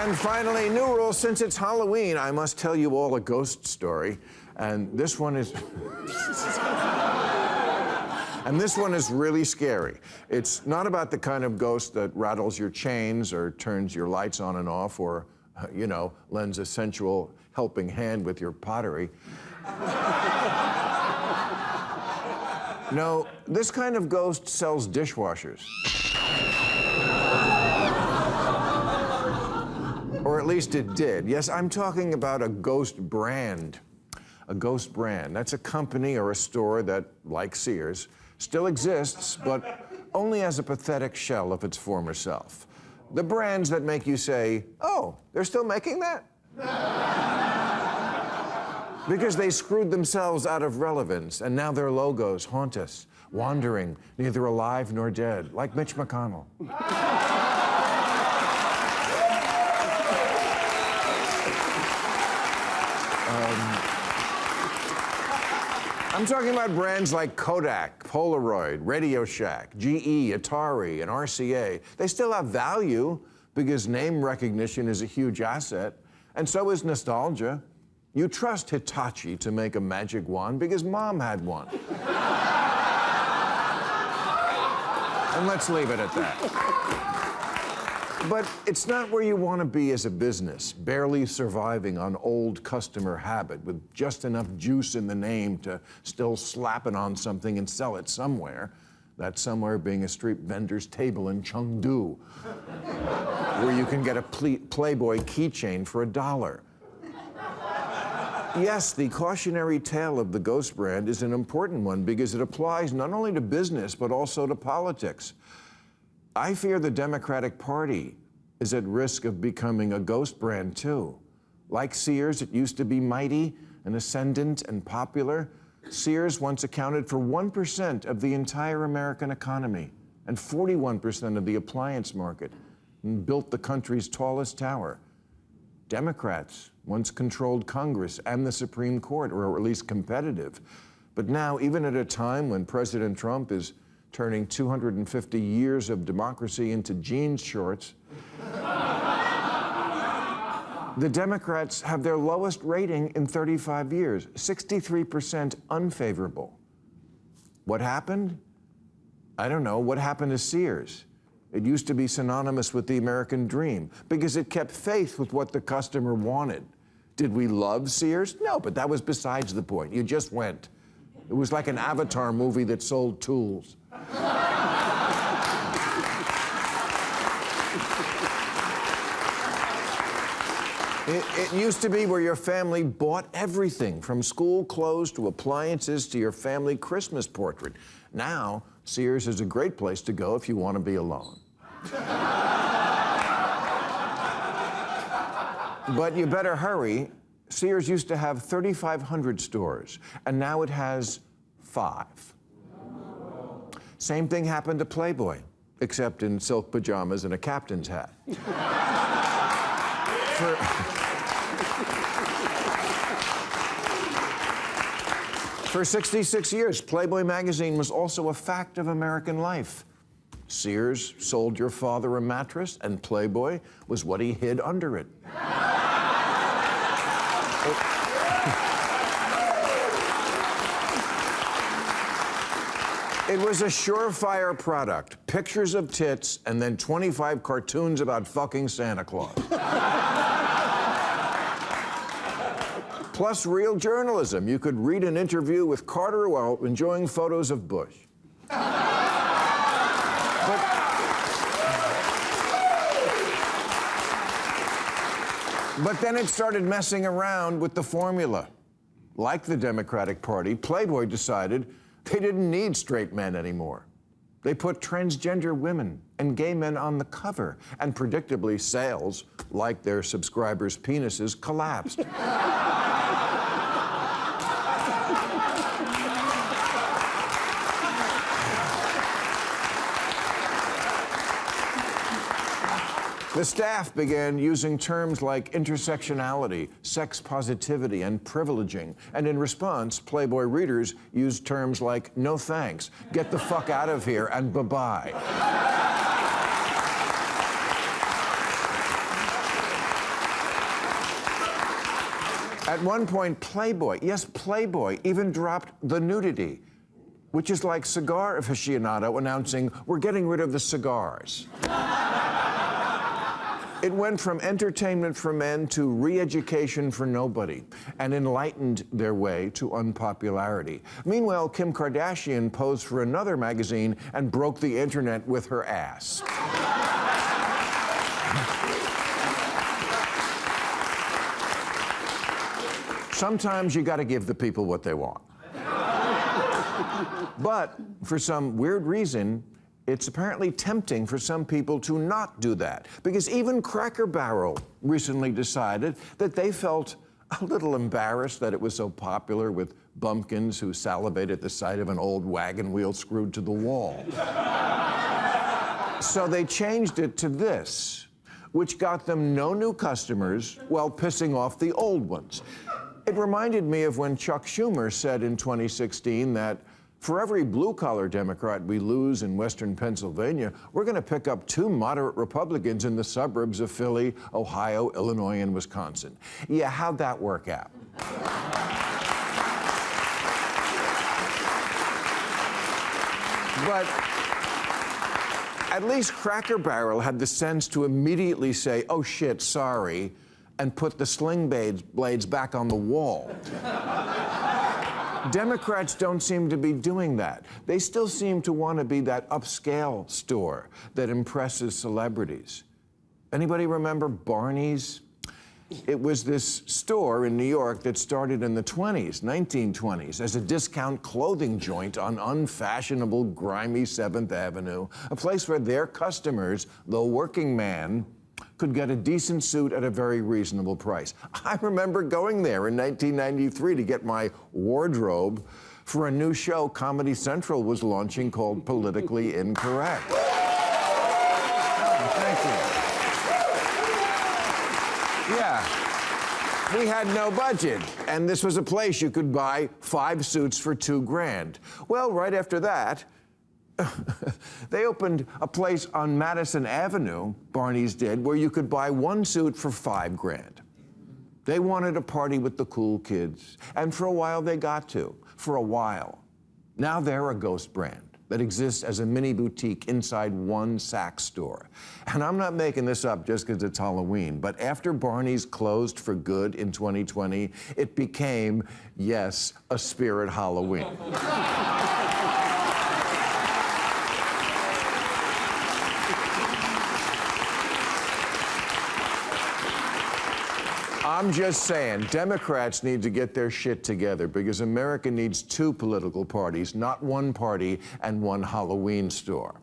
And finally, new rule, since it's Halloween, I must tell you all a ghost story. And this one is... And this one is really scary. It's not about the kind of ghost that rattles your chains or turns your lights on and off or, you know, lends a sensual helping hand with your pottery. No, this kind of ghost sells dishwashers. Or at least it did. Yes, I'm talking about a ghost brand. A ghost brand. That's a company or a store that, like Sears, still exists, but only as a pathetic shell of its former self. The brands that make you say, oh, they're still making that? Because they screwed themselves out of relevance, and now their logos haunt us, wandering, neither alive nor dead, like Mitch McConnell. I'm talking about brands like Kodak, Polaroid, Radio Shack, GE, Atari, and RCA. They still have value because name recognition is a huge asset, and so is nostalgia. You trust Hitachi to make a magic wand because Mom had one. And let's leave it at that. But it's not where you want to be as a business, barely surviving on old customer habit with just enough juice in the name to still slap it on something and sell it somewhere. That somewhere being a street vendor's table in Chengdu, where you can get a Playboy keychain for $1. Yes, the cautionary tale of the ghost brand is an important one because it applies not only to business, but also to politics. I fear the Democratic Party is at risk of becoming a ghost brand, too. Like Sears, it used to be mighty and ascendant and popular. Sears once accounted for 1% of the entire American economy and 41% of the appliance market and built the country's tallest tower. Democrats once controlled Congress and the Supreme Court, or at least competitive. But now, even at a time when President Trump is turning 250 years of democracy into jeans shorts, the Democrats have their lowest rating in 35 years, 63% unfavorable. What happened? I don't know. What happened to Sears? It used to be synonymous with the American dream because it kept faith with what the customer wanted. Did we love Sears? No, but that was besides the point. You just went. It was like an Avatar movie that sold tools. It used to be where your family bought everything, from school clothes to appliances to your family Christmas portrait. Now, Sears is a great place to go if you want to be alone. But you better hurry. Sears used to have 3,500 stores, and now it has 5. Same thing happened to Playboy, except in silk pajamas and a captain's hat. For 66 years, Playboy magazine was also a fact of American life. Sears sold your father a mattress, and Playboy was what he hid under it. It was a surefire product. Pictures of tits, and then 25 cartoons about fucking Santa Claus. Plus real journalism. You could read an interview with Carter while enjoying photos of Bush. But then it started messing around with the formula. Like the Democratic Party, Playboy decided they didn't need straight men anymore. They put transgender women and gay men on the cover, and predictably, sales, like their subscribers' penises, collapsed. The staff began using terms like intersectionality, sex positivity, and privileging. And in response, Playboy readers used terms like no thanks, get the fuck out of here, and bye-bye. At one point, Playboy, yes, Playboy, even dropped the nudity, which is like cigar aficionado announcing, we're getting rid of the cigars. It went from entertainment for men to re-education for nobody, and enlightened their way to unpopularity. Meanwhile, Kim Kardashian posed for another magazine and broke the internet with her ass. Sometimes you gotta give the people what they want. But for some weird reason, it's apparently tempting for some people to not do that. Because even Cracker Barrel recently decided that they felt a little embarrassed that it was so popular with bumpkins who salivate at the sight of an old wagon wheel screwed to the wall. So they changed it to this, which got them no new customers while pissing off the old ones. It reminded me of when Chuck Schumer said in 2016 that for every blue-collar Democrat we lose in Western Pennsylvania, we're going to pick up 2 moderate Republicans in the suburbs of Philly, Ohio, Illinois, and Wisconsin. Yeah, how'd that work out? But at least Cracker Barrel had the sense to immediately say, oh shit, sorry, and put the sling blades back on the wall. Democrats don't seem to be doing that. They still seem to want to be that upscale store that impresses celebrities. Anybody remember Barneys? It was this store in New York that started in the 1920s, as a discount clothing joint on unfashionable, grimy 7th Avenue, a place where their customers, the working man, could get a decent suit at a very reasonable price. I remember going there in 1993 to get my wardrobe for a new show Comedy Central was launching called Politically Incorrect. Oh, thank you. Yeah. We had no budget, and this was a place you could buy 5 suits for $2 grand. Well, right after that, they opened a place on Madison Avenue, Barneys did, where you could buy 1 suit for $5 grand. They wanted to party with the cool kids, and for a while they got to, for a while. Now they're a ghost brand that exists as a mini boutique inside one Saks store. And I'm not making this up just because it's Halloween, but after Barneys closed for good in 2020, it became, yes, a spirit Halloween. I'm just saying, Democrats need to get their shit together because America needs 2 political parties, not 1 party and 1 Halloween store.